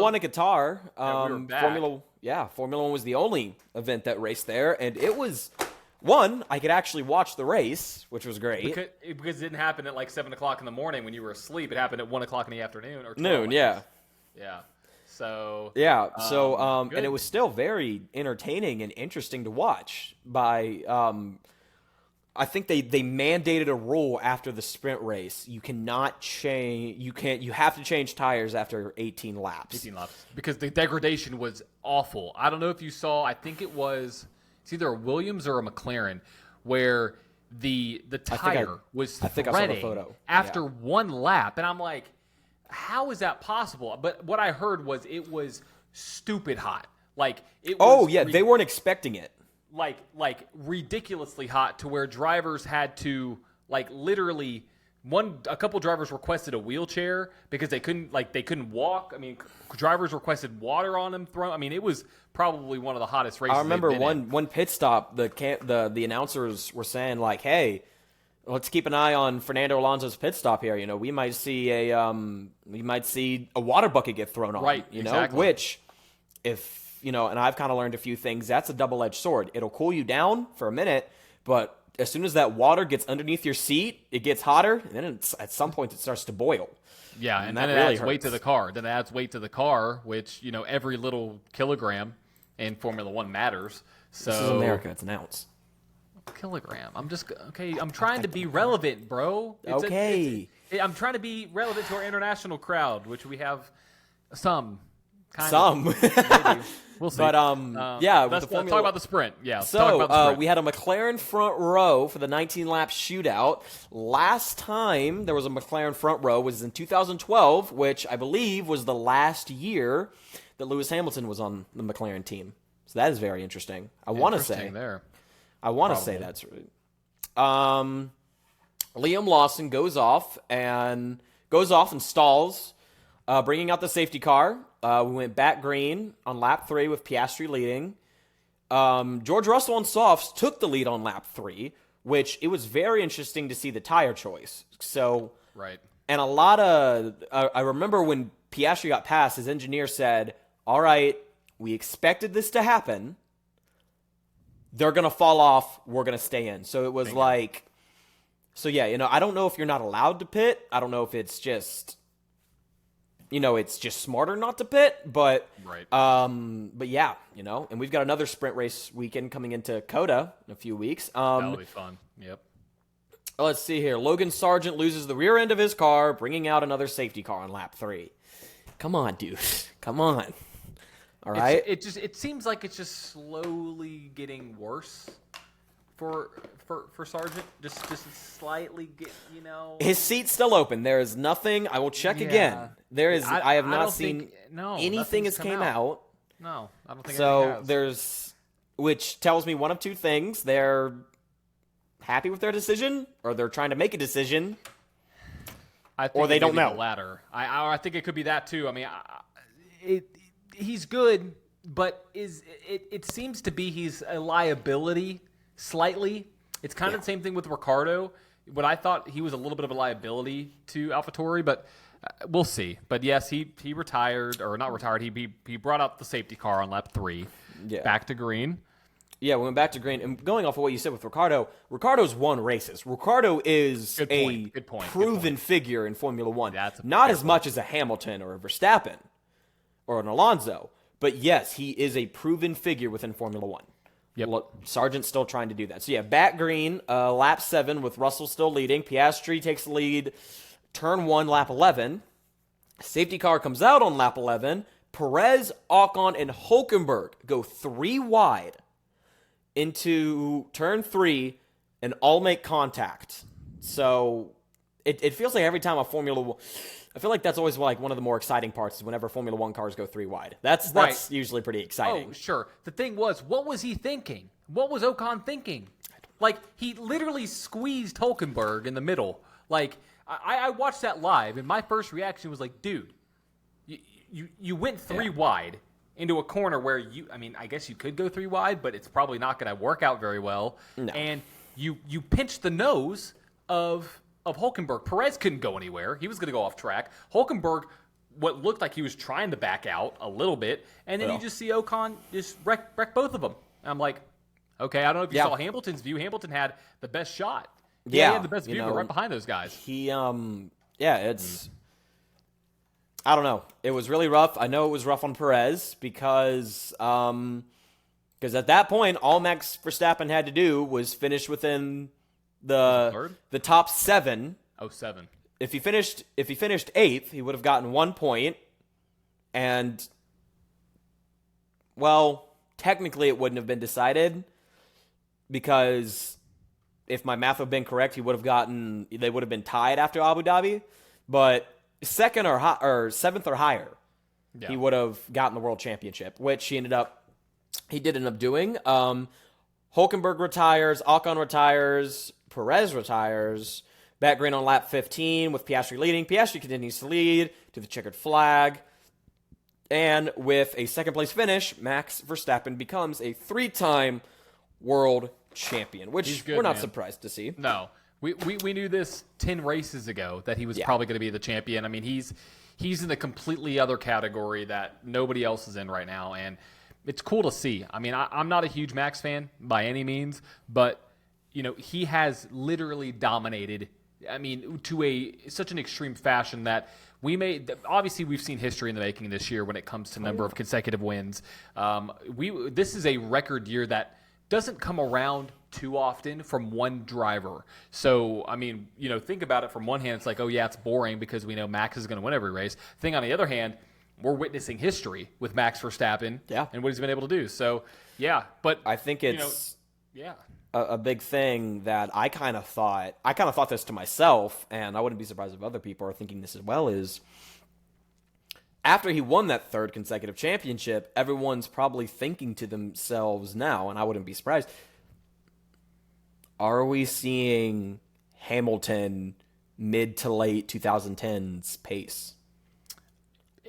One in Qatar. we were back. Formula One was the only event that raced there, and it was one I could actually watch the race, which was great. Because it didn't happen at like 7 o'clock in the morning when you were asleep. It happened at 1 o'clock in the afternoon or 12, Noon, yeah. Yeah. So And it was still very entertaining and interesting to watch. I think they mandated a rule after the sprint race. You cannot change. You have to change tires after 18 laps. 18 laps because the degradation was awful. I don't know if you saw. I think it's either a Williams or a McLaren where the tire was threading I saw the photo. after one lap, and I'm like, how is that possible? But what I heard was it was stupid hot. Like it was they weren't expecting it. Like ridiculously hot to where drivers had to literally a couple drivers requested a wheelchair because they couldn't walk. I mean, drivers requested water on them thrown. I mean, it was probably one of the hottest races. I remember one pit stop. The announcers were saying like, "Hey, let's keep an eye on Fernando Alonso's pit stop here. You know, we might see a water bucket get thrown on. Right. You know, exactly. which if and I've kind of learned a few things. That's a double-edged sword. It'll cool you down for a minute, but as soon as that water gets underneath your seat, it gets hotter, and then at some point it starts to boil. Yeah, and then it really adds weight to the car. Then it adds weight to the car, which, every little kilogram in Formula One matters. So this is America. It's an ounce. Kilogram. I'm trying to be relevant, bro. I'm trying to be relevant to our international crowd, which we have some. Maybe. We'll see. But let's talk about the sprint. Yeah. So we had a McLaren front row for the 19-lap shootout. Last time there was a McLaren front row was in 2012, which I believe was the last year that Lewis Hamilton was on the McLaren team. So that is very interesting. I want to say that's right. Liam Lawson goes off and stalls, bringing out the safety car. We went back green on lap 3 with Piastri leading. George Russell on softs took the lead on lap 3, which it was very interesting to see the tire choice. So, right. And a lot of, I remember when Piastri got past, his engineer said, all right, we expected this to happen. They're going to fall off. We're going to stay in. So it was I don't know if you're not allowed to pit. I don't know if it's just... it's just smarter not to pit, but right. But yeah, and we've got another sprint race weekend coming into COTA in a few weeks. That'll be fun. Yep. Let's see here. Logan Sargent loses the rear end of his car, bringing out another safety car on lap 3. Come on, dude. Come on. All right. It seems like it's just slowly getting worse for Sargent. Just slightly get. His seat's still open. There is nothing. I will check again. There is. I have not seen anything has came out. No, I don't think so. There's, which tells me one of two things: they're happy with their decision, or they're trying to make a decision, or they don't know. The latter. I think it could be that too. I mean, he's good, but it seems to be he's a liability slightly. It's kind of the same thing with Ricciardo. But I thought he was a little bit of a liability to AlphaTauri, but we'll see. But yes, he retired, or not retired. He brought up the safety car on lap 3, back to green. Yeah, we went back to green. And going off of what you said with Ricciardo, Ricciardo's won races. Ricciardo is a proven figure in Formula One. Not as much as a Hamilton or a Verstappen or an Alonso, but yes, he is a proven figure within Formula One. Yep. Sargent's still trying to do that. So, back green, lap 7 with Russell still leading. Piastri takes the lead, turn 1, lap 11. Safety car comes out on lap 11. Perez, Ocon, and Hulkenberg go 3 wide into turn 3 and all make contact. So, it feels like every time a Formula 1... I feel like that's always one of the more exciting parts is whenever Formula One cars go 3 wide. That's usually pretty exciting. Oh, sure. The thing was, what was he thinking? What was Ocon thinking? He literally squeezed Hulkenberg in the middle. I watched that live, and my first reaction was dude, you went 3 wide into a corner where I guess you could go 3 wide, but it's probably not going to work out very well. No. And you pinched the nose of Hulkenberg. Perez couldn't go anywhere. He was going to go off track. Hulkenberg what looked like he was trying to back out a little bit, and then you just see Ocon just wreck both of them. And I'm like, okay, I don't know if you saw Hamilton's view. Hamilton had the best shot. He had the best view, but right behind those guys. It's. I don't know. It was really rough. I know it was rough on Perez because at that point, all Max Verstappen had to do was finish within the top 7. Oh, 7. If he finished 8th, he would have gotten 1 point, and well, technically it wouldn't have been decided because if my math would have been correct, they would have been tied after Abu Dhabi, but 2nd or 7th or higher, he would have gotten the world championship, which he did end up doing. Hulkenberg retires, Ocon retires, Perez retires. Back green on lap 15 with Piastri leading. Piastri continues to lead to the checkered flag. And with a second-place finish, Max Verstappen becomes a 3-time world champion, which we're not surprised to see. No. We knew this 10 races ago that he was probably going to be the champion. I mean, he's in a completely other category that nobody else is in right now, and it's cool to see. I mean, I'm not a huge Max fan by any means, but he has literally dominated. I mean, to such an extreme fashion that obviously we've seen history in the making this year when it comes to number of consecutive wins. This is a record year that doesn't come around too often from one driver. So, I mean, think about it from one hand, it's like, oh yeah, it's boring because we know Max is going to win every race. Thing on the other hand, we're witnessing history with Max Verstappen and what he's been able to do. So, yeah, but I think it's a big thing that I kind of thought this to myself, and I wouldn't be surprised if other people are thinking this as well, is after he won that 3rd consecutive championship, everyone's probably thinking to themselves now, and I wouldn't be surprised, are we seeing Hamilton mid to late 2010s pace?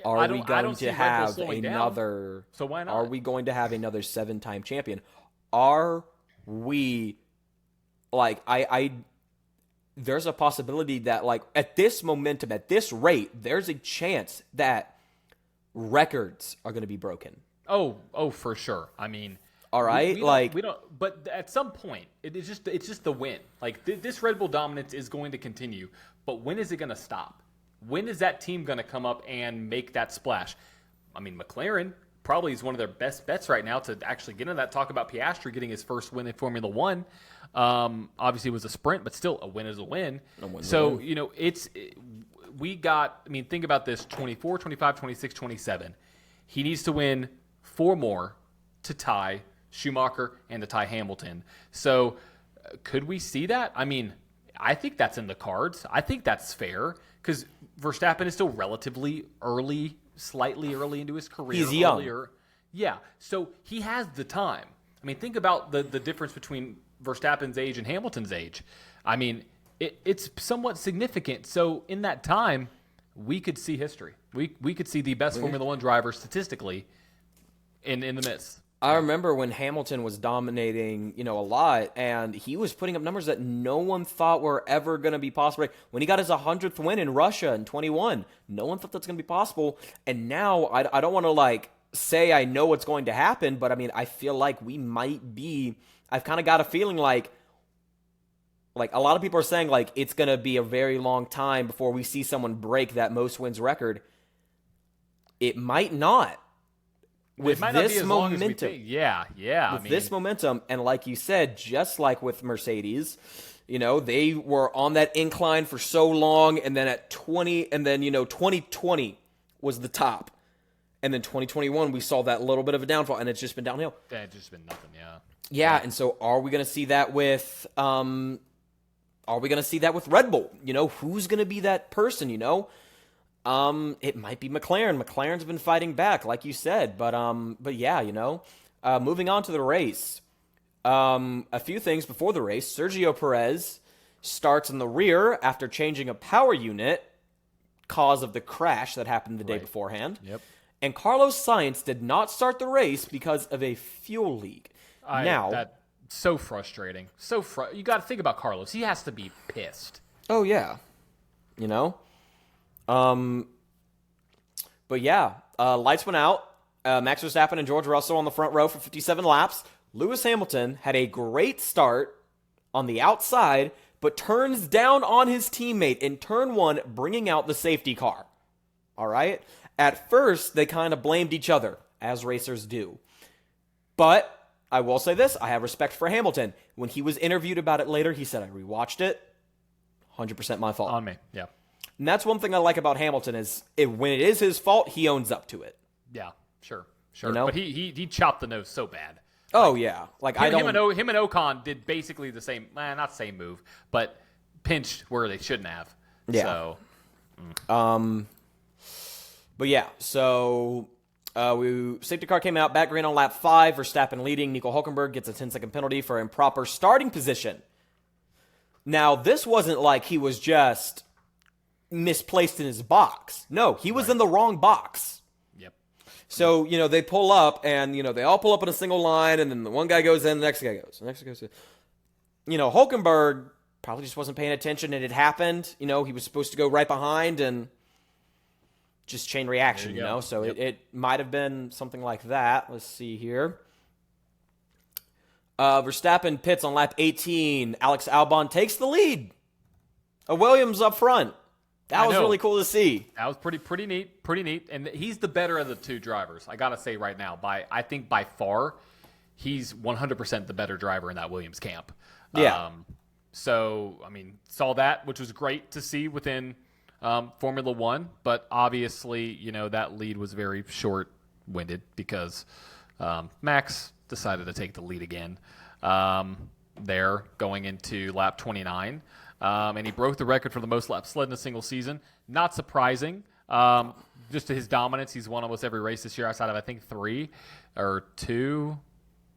Are we going to have another? So why not? Are we going to have another 7-time champion? Are we there's a possibility that at this momentum, at this rate, there's a chance that records are going to be broken. Oh, for sure. I mean, all right, we don't. But at some point, it's just the win. This Red Bull dominance is going to continue. But when is it going to stop? When is that team going to come up and make that splash? I mean, McLaren probably is one of their best bets right now to actually get into that. Talk about Piastri getting his first win in Formula One. Obviously, it was a sprint, but still, a win is a win. So, think about this, 24, 25, 26, 27. He needs to win 4 more to tie Schumacher and to tie Hamilton. So, could we see that? I mean, I think that's in the cards. I think that's fair because Verstappen is still relatively early, slightly early into his career. He's young. Earlier. Yeah, so he has the time. I mean, think about the difference between Verstappen's age and Hamilton's age. I mean, it's somewhat significant. So in that time, we could see history. We could see the best Formula One driver statistically in the midst. I remember when Hamilton was dominating, a lot, and he was putting up numbers that no one thought were ever going to be possible. When he got his 100th win in Russia in 21, no one thought that's going to be possible. And now I don't want to say I know what's going to happen, but I mean, I feel like we might be. I've kind of got a feeling like a lot of people are saying it's going to be a very long time before we see someone break that most wins record. It might not. With this momentum, this momentum, and like you said, just like with Mercedes, they were on that incline for so long, and then at 2020 was the top, and then 2021 we saw that little bit of a downfall, and it's just been downhill. Yeah, it's just been nothing. Yeah, and so are we going to see that with Red Bull? Who's going to be that person? It might be McLaren. McLaren's been fighting back, like you said, but yeah, moving on to the race. A few things before the race. Sergio Perez starts in the rear after changing a power unit, cause of the crash that happened the day beforehand. Yep. And Carlos Sainz did not start the race because of a fuel leak. That's so frustrating. You got to think about Carlos. He has to be pissed. Oh yeah, But yeah, lights went out. Max Verstappen and George Russell on the front row for 57 laps. Lewis Hamilton had a great start on the outside, but turns down on his teammate in turn 1, bringing out the safety car. All right? At first, they kind of blamed each other, as racers do. But I will say this, I have respect for Hamilton. When he was interviewed about it later, he said, I rewatched it, 100% my fault. On me, yeah. And that's one thing I like about Hamilton is when it is his fault, he owns up to it. Yeah, sure. You know? But he chopped the nose so bad. Oh, yeah. Like him and Ocon did basically the same, not the same move, but pinched where they shouldn't have. Yeah. So. But yeah, so safety car came out, back green on lap 5, Verstappen leading. Nico Hulkenberg gets a 10-second penalty for improper starting position. Now, this wasn't like he was just misplaced in his box. No, he was in the wrong box. Yep. So, they pull up, and, they all pull up in a single line, and then the one guy goes in, the next guy goes, the next guy goes in. Hulkenberg probably just wasn't paying attention, and it happened. He was supposed to go right behind, and just chain reaction, So yep. it might have been something like that. Let's see here. Verstappen pits on lap 18. Alex Albon takes the lead. Williams up front. That was really cool to see. That was pretty neat. And he's the better of the two drivers. I gotta say right now, I think by far, he's 100% the better driver in that Williams camp. Yeah. So saw that, which was great to see within Formula One, but obviously, that lead was very short-winded because Max decided to take the lead again there going into lap 29. And he broke the record for the most laps led in a single season. Not surprising. Just to his dominance, he's won almost every race this year outside of, I think, 3 or 2,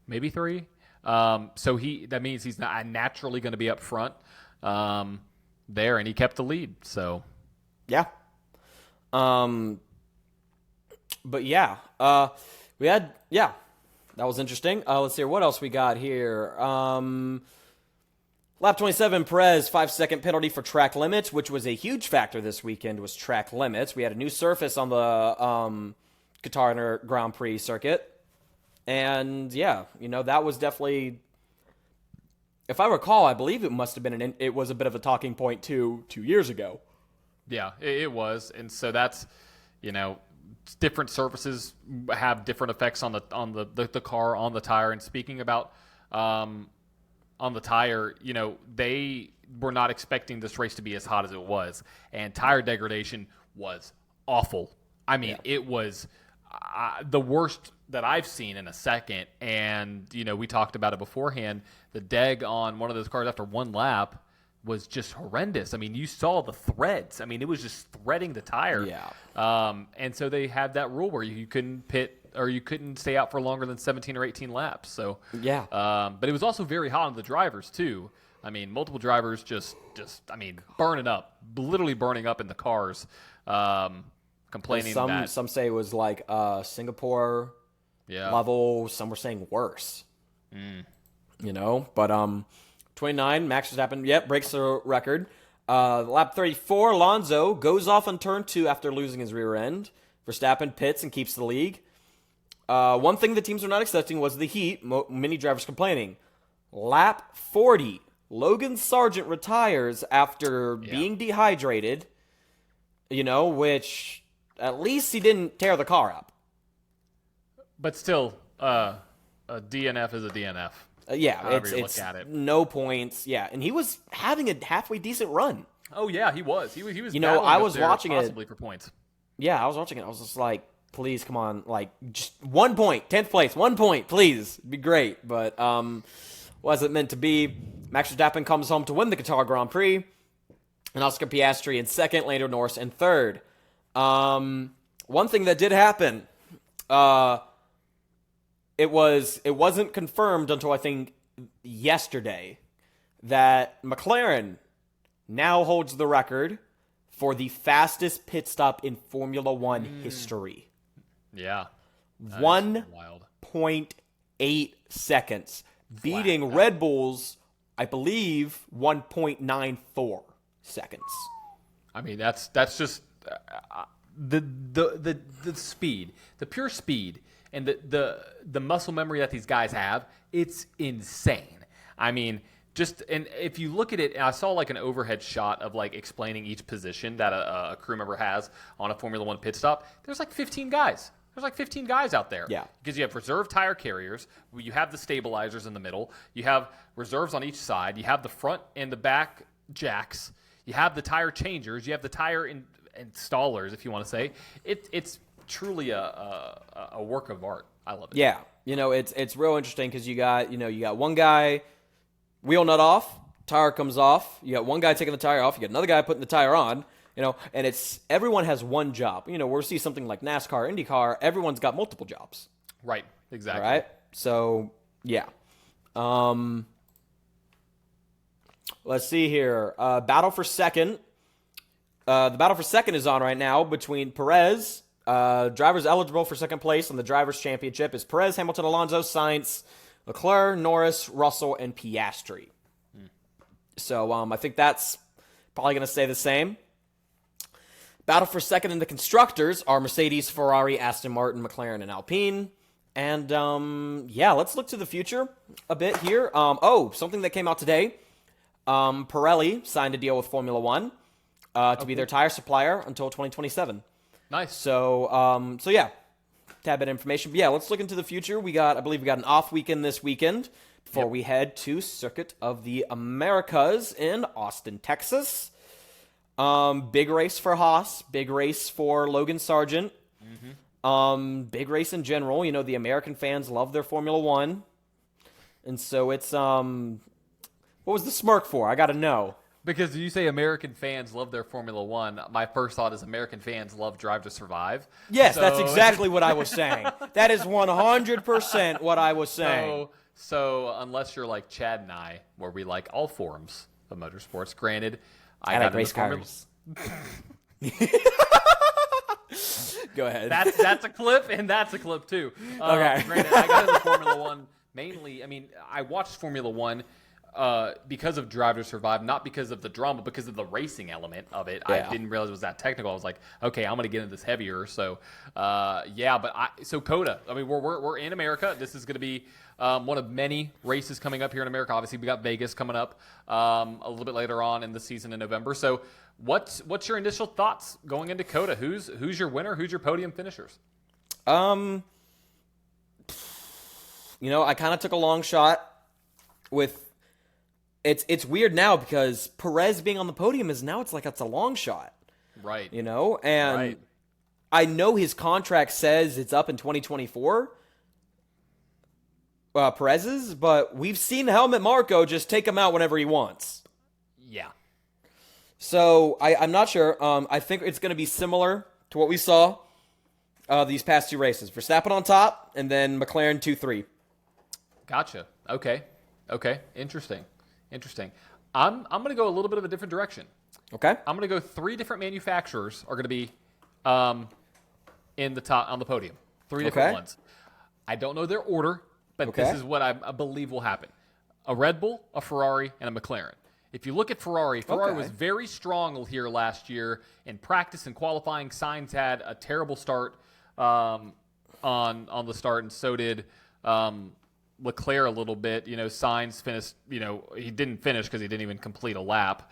maybe 3. So that means he's not naturally going to be up front there, and he kept the lead. So, yeah. But yeah, that was interesting. Let's see what else we got here. Lap 27, Perez, 5-second penalty for track limits, which was a huge factor this weekend, was track limits. We had a new surface on the Qatar Grand Prix circuit. And, that was definitely, if I recall, I believe it must have been, it was a bit of a talking point, too, 2 years ago. Yeah, it was. And so that's, different surfaces have different effects on the car, on the tire. And speaking about on the tire, they were not expecting this race to be as hot as it was. And tire degradation was awful. It was the worst that I've seen in a second. And, we talked about it beforehand. The deg on one of those cars after one lap was just horrendous. You saw the threads. It was just threading the tire. Yeah. And so they had that rule where you couldn't pit or you couldn't stay out for longer than 17 or 18 laps. So yeah. But it was also very hot on the drivers too. Multiple drivers just burning up, literally burning up in the cars, complaining. Some say it was like Singapore level. Some were saying worse. But 29, Max Verstappen, breaks the record. Lap 34, Alonso goes off on turn 2 after losing his rear end. Verstappen pits and keeps the lead. One thing the teams were not expecting was the heat. Many drivers complaining. Lap 40, Logan Sargent retires after being dehydrated. Which at least he didn't tear the car up. But still, a DNF is a DNF. It's look at it. No points. Yeah, and he was having a halfway decent run. Oh yeah, he was. He was. I was watching possibly for points. Yeah, I was watching it. I was just like, please, come on, just 1 point, 10th place, 1 point, please, it'd be great. But wasn't meant to be. Max Verstappen comes home to win the Qatar Grand Prix, and Oscar Piastri in second, Lando Norris in third. One thing that did happen. It wasn't confirmed until I think yesterday that McLaren now holds the record for the fastest pit stop in Formula One history. Yeah. 1.8 seconds. Beating Red Bull's, I believe, 1.94 seconds. That's just the speed, the pure speed, and the muscle memory that these guys have, it's insane. I mean, and if you look at it, I saw like an overhead shot of like explaining each position that a crew member has on a Formula One pit stop. There's like 15 guys. There's like 15 guys out there. Yeah. Because you have reserve tire carriers, you have the stabilizers in the middle, you have reserves on each side, you have the front and the back jacks, you have the tire changers, you have the tire installers, if you want to say. It's truly a work of art. I love it. Yeah. It's real interesting because you got one guy, wheel nut off, tire comes off. You got one guy taking the tire off. You got another guy putting the tire on. And everyone has one job. We'll see something like NASCAR, IndyCar. Everyone's got multiple jobs. Right. Exactly. All right. So yeah. Let's see here. Battle for second. The battle for second is on right now between Perez. Drivers eligible for second place on the Drivers' Championship is Perez, Hamilton, Alonso, Sainz, Leclerc, Norris, Russell, and Piastri. So I think that's probably going to stay the same. Battle for second in the constructors are Mercedes, Ferrari, Aston Martin, McLaren, and Alpine. And let's look to the future a bit here. Something that came out today. Pirelli signed a deal with Formula One to be their tire supplier until 2027. Nice. So yeah, tad bit of information. But yeah, let's look into the future. I believe we got an off weekend this weekend before we head to Circuit of the Americas in Austin, Texas. Big race for Haas, big race for Logan Sargent. Big race in general. The American fans love their Formula One. And so it's, what was the smirk for? I got to know. Because you say American fans love their Formula One, my first thought is American fans love Drive to Survive. Yes, that's exactly what I was saying. That is 100% what I was saying. So unless you're like Chad and I, where we like all forms of motorsports, granted, I like race cars. Go ahead. That's a clip, and that's a clip too. Okay. Granted, I got into Formula One mainly. I mean, I watched Formula One because of Drive to Survive, not because of the drama, because of the racing element of it. Yeah. I didn't realize it was that technical. I was like, okay, I'm going to get into this heavier. So, so COTA. I mean, we're in America. This is going to be one of many races coming up here in America. Obviously, we got Vegas coming up a little bit later on in the season in November. So, what's your initial thoughts going into COTA? Who's your winner? Who's your podium finishers? I kind of took a long shot with. It's weird now because Perez being on the podium it's a long shot. Right. And right. I know his contract says it's up in 2024. Perez's, but we've seen Helmut Marko just take him out whenever he wants. Yeah. So I'm not sure. I think it's going to be similar to what we saw these past two races. Verstappen on top, and then McLaren 2-3. Gotcha. Okay. Interesting. I'm going to go a little bit of a different direction. Okay. I'm going to go 3 different manufacturers are going to be in the top on the podium. 3 different ones. I don't know their order, but this is what I believe will happen. A Red Bull, a Ferrari, and a McLaren. If you look at Ferrari was very strong here last year in practice and qualifying. Sainz had a terrible start on the start, and so did Leclerc a little bit. Sainz finished, he didn't finish because he didn't even complete a lap,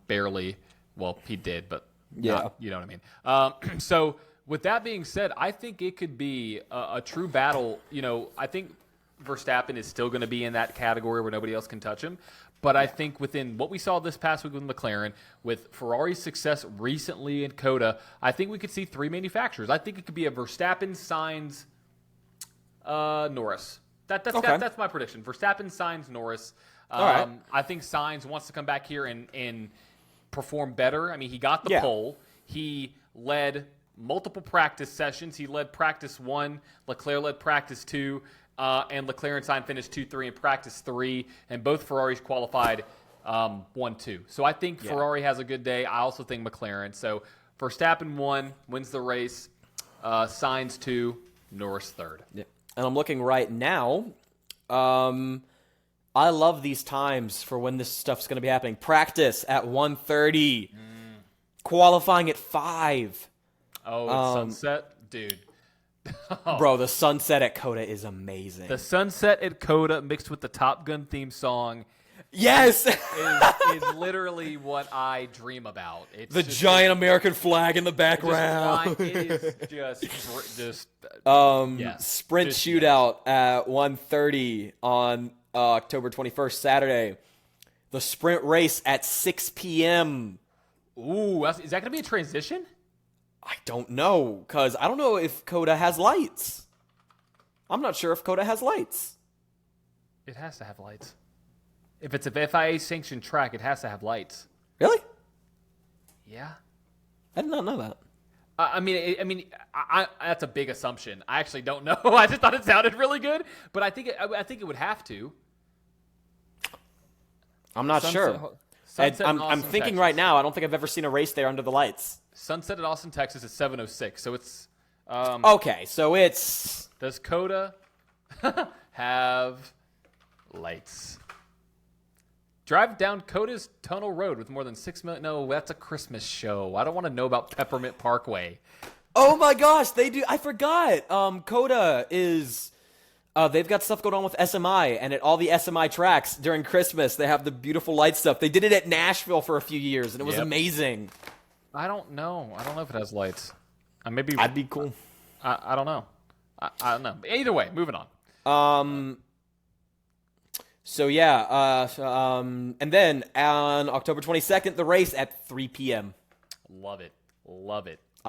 barely. Well, he did, but not, you know what I mean? So with that being said, I think it could be a true battle. I think Verstappen is still going to be in that category where nobody else can touch him. But I think within what we saw this past week with McLaren, with Ferrari's success recently in COTA, I think we could see 3 manufacturers. I think it could be a Verstappen, Sainz, Norris. That's my prediction. Verstappen, Sainz, Norris. All right. I think Sainz wants to come back here and perform better. I mean, he got the pole. He led multiple practice sessions. He led practice 1. Leclerc led practice 2. And Leclerc and Sainz finished 2-3 in practice 3. And both Ferraris qualified 1-2. So I think Ferrari has a good day. I also think McLaren. So Verstappen 1, wins the race. Sainz 2, Norris 3rd. Yeah. And I'm looking right now. I love these times for when this stuff's going to be happening. Practice at 1:30. Qualifying at 5. Oh, it's sunset, dude. Bro, the sunset at Coda is amazing. The sunset at Coda mixed with the Top Gun theme song Yes, is literally what I dream about. It's the just giant American flag in the background. It is just yes, Sprint just shootout at 1:30 on October 21st, Saturday. The sprint race at 6 p.m. Ooh, is that going to be a transition? I don't know, because I don't know if Coda has lights. I'm not sure if Coda has lights. It has to have lights. If it's a FIA sanctioned track, it has to have lights. Really? Yeah. I did not know that. I mean, that's a big assumption. I actually don't know. I just thought it sounded really good, but I think it would have to. I'm not sure. I'm thinking Texas. right now. I don't think I've ever seen a race there under the lights. Sunset at Austin, Texas is 7:06. So it's Okay, so it's does Coda have lights? Drive down Coda's Tunnel Road with more than 6 million. No, that's a Christmas show. I don't want to know about Peppermint Parkway. Oh my gosh, they do. I forgot. Coda is. They've got stuff going on with SMI, and at all the SMI tracks during Christmas, they have the beautiful light stuff. They did it at Nashville for a few years, and it was amazing. I don't know. I don't know if it has lights. Maybe I'd be cool. I don't know. I don't know. Either way, moving on. So yeah. And then on October 22nd, the race at 3 p.m. Love it. Love it.